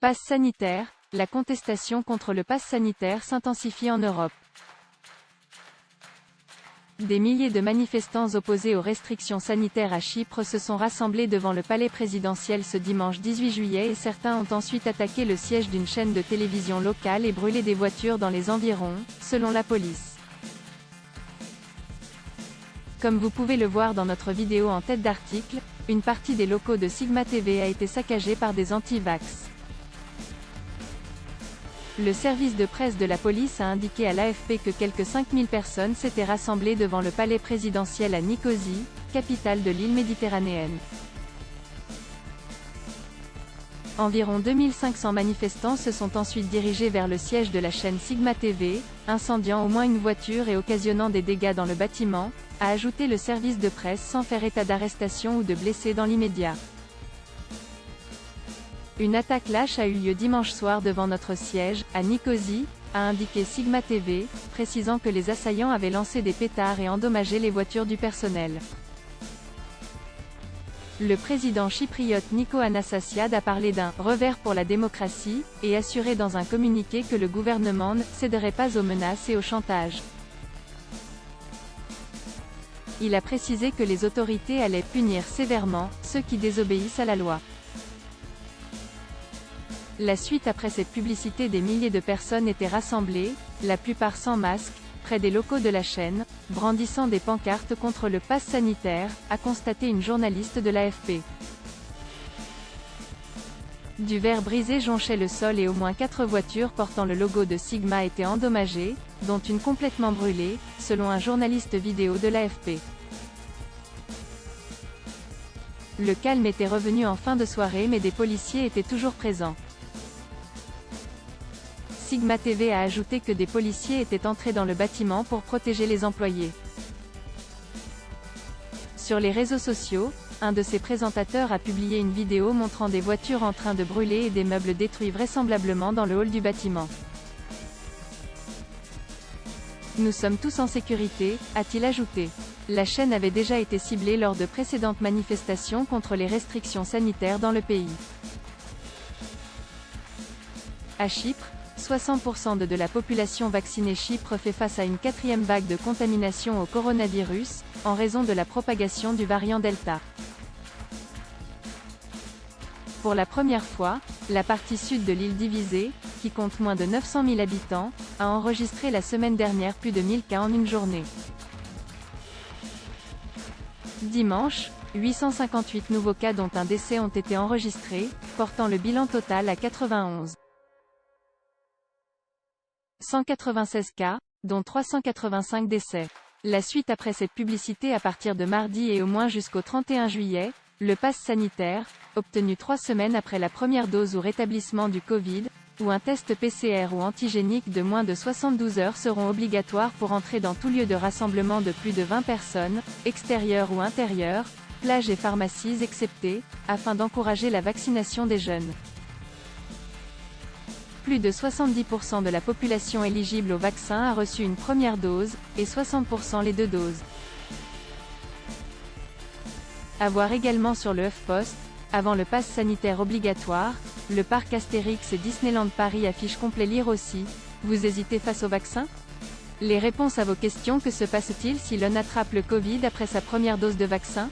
Pass sanitaire, la contestation contre le pass sanitaire s'intensifie en Europe. Des milliers de manifestants opposés aux restrictions sanitaires à Chypre se sont rassemblés devant le palais présidentiel ce dimanche 18 juillet et certains ont ensuite attaqué le siège d'une chaîne de télévision locale et brûlé des voitures dans les environs, selon la police. Comme vous pouvez le voir dans notre vidéo en tête d'article, une partie des locaux de Sigma TV a été saccagée par des anti-vax. Le service de presse de la police a indiqué à l'AFP que quelques 5000 personnes s'étaient rassemblées devant le palais présidentiel à Nicosie, capitale de l'île méditerranéenne. Environ 2500 manifestants se sont ensuite dirigés vers le siège de la chaîne Sigma TV, incendiant au moins une voiture et occasionnant des dégâts dans le bâtiment, a ajouté le service de presse sans faire état d'arrestation ou de blessés dans l'immédiat. Une attaque lâche a eu lieu dimanche soir devant notre siège, à Nicosie, a indiqué Sigma TV, précisant que les assaillants avaient lancé des pétards et endommagé les voitures du personnel. Le président chypriote Nikos Anastasiades a parlé d'un « revers pour la démocratie » et assuré dans un communiqué que le gouvernement ne céderait pas aux menaces et au chantage. Il a précisé que les autorités allaient punir sévèrement ceux qui désobéissent à la loi. La suite après cette publicité, des milliers de personnes étaient rassemblées, la plupart sans masque, près des locaux de la chaîne, brandissant des pancartes contre le pass sanitaire, a constaté une journaliste de l'AFP. Du verre brisé jonchait le sol et au moins 4 voitures portant le logo de Sigma étaient endommagées, dont une complètement brûlée, selon un journaliste vidéo de l'AFP. Le calme était revenu en fin de soirée mais des policiers étaient toujours présents. Sigma TV a ajouté que des policiers étaient entrés dans le bâtiment pour protéger les employés. Sur les réseaux sociaux, un de ses présentateurs a publié une vidéo montrant des voitures en train de brûler et des meubles détruits vraisemblablement dans le hall du bâtiment. Nous sommes tous en sécurité, a-t-il ajouté. La chaîne avait déjà été ciblée lors de précédentes manifestations contre les restrictions sanitaires dans le pays. À Chypre, 60% de la population vaccinée. Chypre fait face à une 4e vague de contamination au coronavirus, en raison de la propagation du variant Delta. Pour la première fois, la partie sud de l'île divisée, qui compte moins de 900 000 habitants, a enregistré la semaine dernière plus de 1000 cas en une journée. Dimanche, 858 nouveaux cas dont un décès ont été enregistrés, portant le bilan total à 91. 196 cas, dont 385 décès. La suite après cette publicité à partir de mardi et au moins jusqu'au 31 juillet, le pass sanitaire, obtenu 3 semaines après la première dose ou rétablissement du Covid, ou un test PCR ou antigénique de moins de 72 heures seront obligatoires pour entrer dans tout lieu de rassemblement de plus de 20 personnes, extérieur ou intérieur, plages et pharmacies exceptées, afin d'encourager la vaccination des jeunes. Plus de 70% de la population éligible au vaccin a reçu une première dose, et 60% les 2 doses. À voir également sur le HuffPost, avant le pass sanitaire obligatoire, le parc Astérix et Disneyland Paris affichent complet. Lire aussi, vous hésitez face au vaccin? Les réponses à vos questions. Que se passe-t-il si l'on attrape le Covid après sa première dose de vaccin?